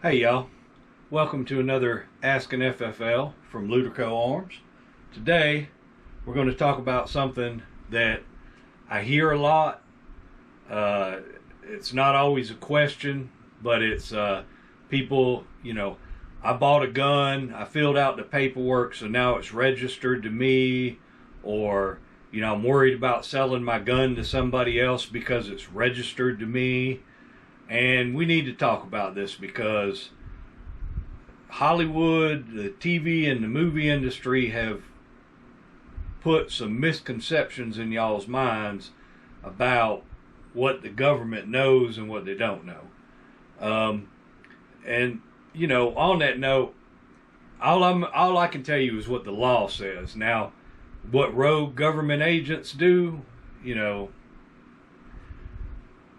Hey y'all, welcome to another Asking FFL from Luderco Arms. Today we're going to talk about something that I hear a lot. It's not always a question, but it's people, I bought a gun, I filled out the paperwork, so now it's registered to me, or I'm worried about selling my gun to somebody else because it's registered to me. And we need to talk about this because Hollywood, the TV and the movie industry have put some misconceptions in y'all's minds about what the government knows and what they don't know. On that note, all I can tell you is what the law says. Now, what rogue government agents do,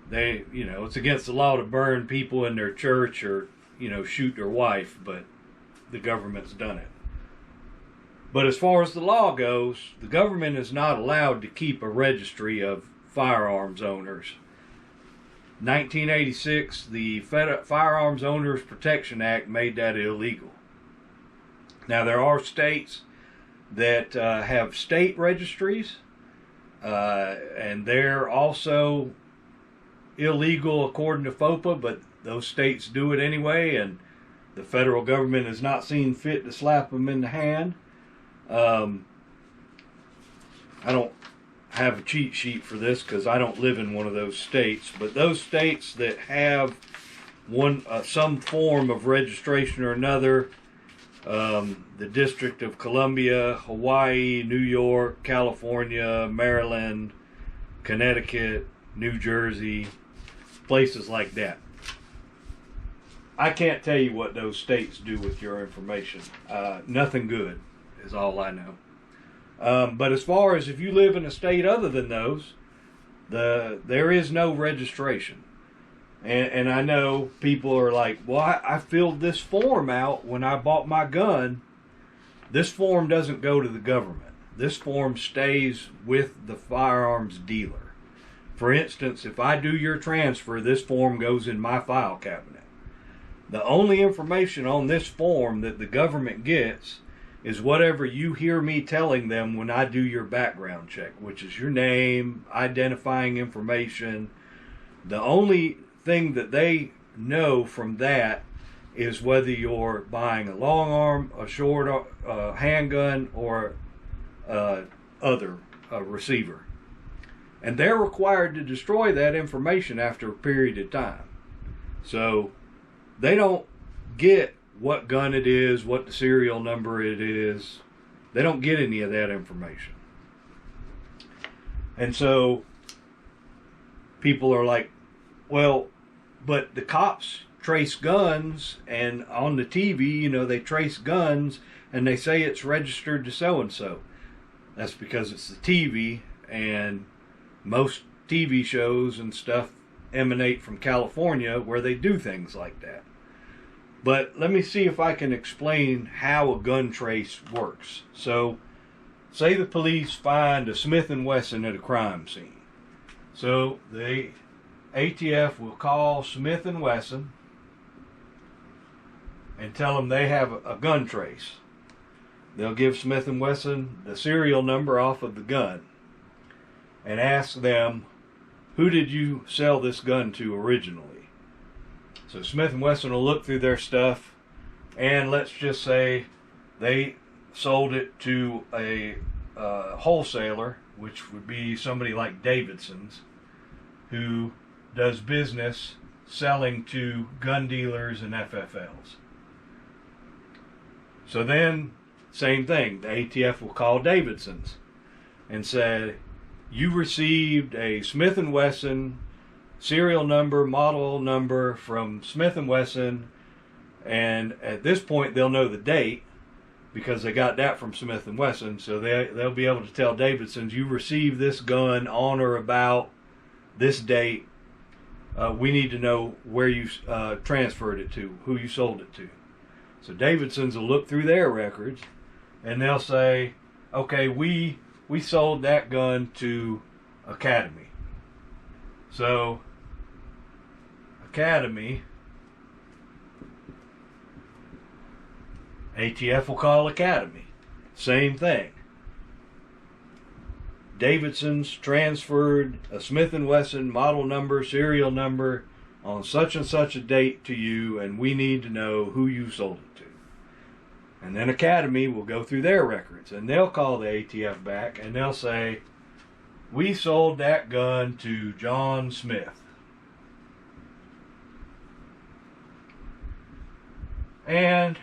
it's against the law to burn people in their church or, shoot their wife, but the government's done it. But as far as the law goes, the government is not allowed to keep a registry of firearms owners. 1986, the Firearms Owners Protection Act made that illegal. Now, there are states that have state registries, and they're also illegal according to FOPA, but those states do it anyway, and the federal government has not seen fit to slap them in the hand. I don't have a cheat sheet for this because I don't live in one of those states, but those states that have some form of registration or another, the District of Columbia, Hawaii, New York, California, Maryland, Connecticut, New Jersey, places like that. I can't tell you what those states do with your information. Nothing good is all I know. But as far as if you live in a state other than those, there is no registration. And I know people are like, well, I filled this form out when I bought my gun. This form doesn't go to the government. This form stays with the firearms dealer. For instance, if I do your transfer, this form goes in my file cabinet. The only information on this form that the government gets is whatever you hear me telling them when I do your background check, which is your name, identifying information. The only thing that they know from that is whether you're buying a long arm, a short handgun, or other receiver. And they're required to destroy that information after a period of time. So they don't get what gun it is, what the serial number it is. They don't get any of that information. And so people are like, well, but the cops trace guns, and on the TV, they trace guns and they say it's registered to so-and-so. That's because it's the TV, and most TV shows and stuff emanate from California where they do things like that. But let me see if I can explain how a gun trace works. So, say the police find a Smith & Wesson at a crime scene. So, the ATF will call Smith & Wesson and tell them they have a gun trace. They'll give Smith & Wesson the serial number off of the gun and ask them, who did you sell this gun to originally? So Smith & Wesson will look through their stuff, and let's just say they sold it to a wholesaler, which would be somebody like Davidsons, who does business selling to gun dealers and FFLs. So then, same thing, the ATF will call Davidsons and say, you received a Smith & Wesson serial number, model number from Smith & Wesson, and at this point they'll know the date because they got that from Smith & Wesson, so they'll be able to tell Davidsons, you received this gun on or about this date. We need to know where you transferred it to, who you sold it to. So Davidsons will look through their records and they'll say, okay, we sold that gun to Academy. So Academy ATF will call Academy. Same thing. Davidsons transferred a Smith & Wesson model number, serial number on such and such a date to you, and we need to know who you sold it to. And then Academy will go through their records, and they'll call the ATF back, and they'll say, we sold that gun to John Smith. And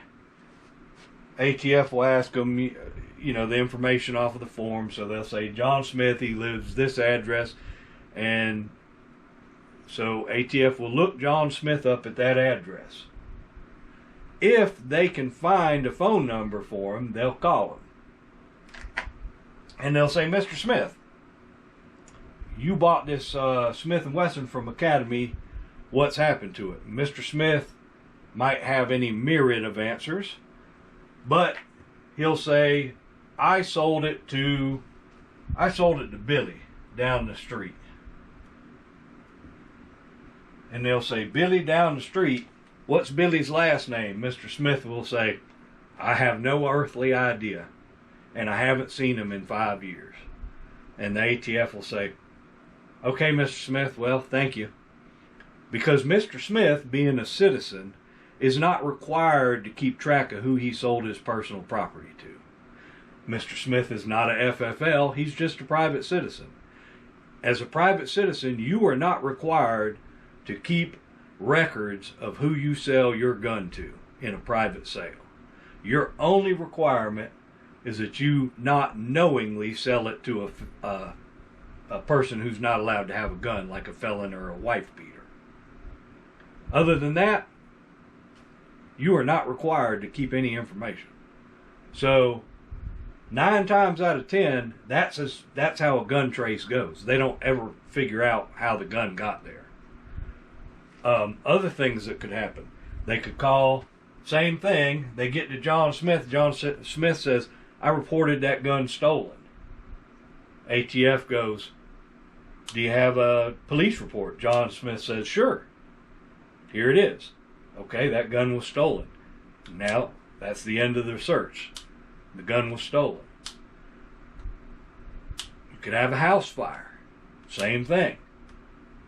ATF will ask them, the information off of the form. So they'll say, John Smith, he lives this address. And so ATF will look John Smith up at that address. If they can find a phone number for him, they'll call him. And they'll say, Mr. Smith, you bought this Smith & Wesson from Academy. What's happened to it? Mr. Smith might have any myriad of answers, but he'll say, I sold it to Billy down the street. And they'll say, Billy down the street, what's Billy's last name? Mr. Smith will say, I have no earthly idea, and I haven't seen him in 5 years. And the ATF will say, okay, Mr. Smith, well, thank you. Because Mr. Smith, being a citizen, is not required to keep track of who he sold his personal property to. Mr. Smith is not a FFL, he's just a private citizen. As a private citizen, you are not required to keep records of who you sell your gun to in a private sale. Your only requirement is that you not knowingly sell it to a person who's not allowed to have a gun, like a felon or a wife beater. Other than that, you are not required to keep any information. So 9 times out of 10, that's how a gun trace goes. They don't ever figure out how the gun got there. Other things that could happen. They could call, same thing, they get to John Smith. John Smith says, I reported that gun stolen. ATF goes, do you have a police report? John Smith says, sure. Here it is. Okay, that gun was stolen. Now, that's the end of the search. The gun was stolen. You could have a house fire. Same thing.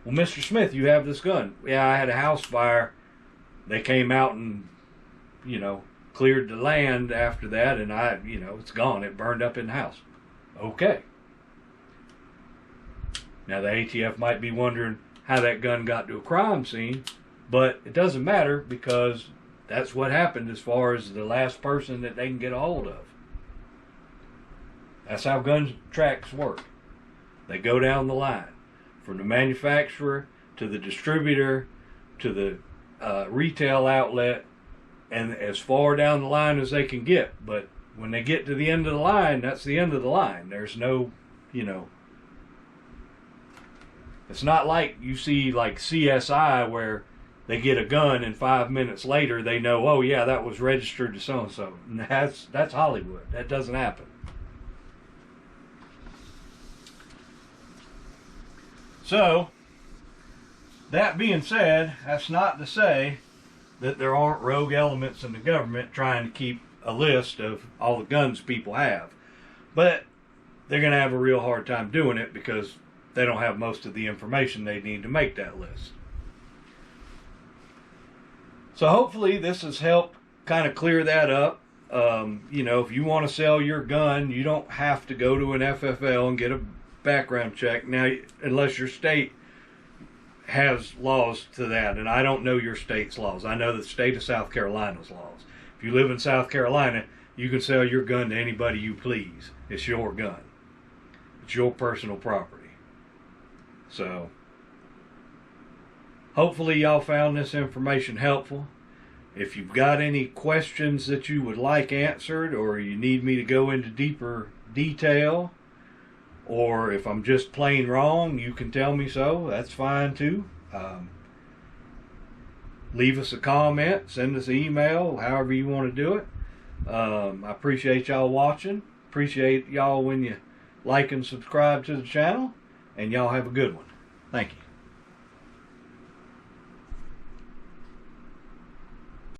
Well, Mr. Smith, you have this gun. Yeah, I had a house fire. They came out and, cleared the land after that, and it's gone. It burned up in the house. Okay. Now, the ATF might be wondering how that gun got to a crime scene, but it doesn't matter because that's what happened as far as the last person that they can get a hold of. That's how gun tracks work. They go down the line from the manufacturer to the distributor to the retail outlet, and as far down the line as they can get. But when they get to the end of the line, that's the end of the line. There's no, it's not like you see like CSI where they get a gun and 5 minutes later they know, oh yeah, that was registered to so-and-so. That's Hollywood. That doesn't happen. So, that being said, that's not to say that there aren't rogue elements in the government trying to keep a list of all the guns people have. But they're going to have a real hard time doing it because they don't have most of the information they need to make that list. So hopefully this has helped kind of clear that up. If you want to sell your gun, you don't have to go to an FFL and get a background check. Now, unless your state has laws to that, and I don't know your state's laws. I know the state of South Carolina's laws. If you live in South Carolina, you can sell your gun to anybody you please. It's your gun. It's your personal property. So, hopefully y'all found this information helpful. If you've got any questions that you would like answered, or you need me to go into deeper detail, or if I'm just plain wrong, you can tell me so. That's fine too. Leave us a comment, send us an email, however you want to do it. I appreciate y'all watching. Appreciate y'all when you like and subscribe to the channel. And y'all have a good one. Thank you.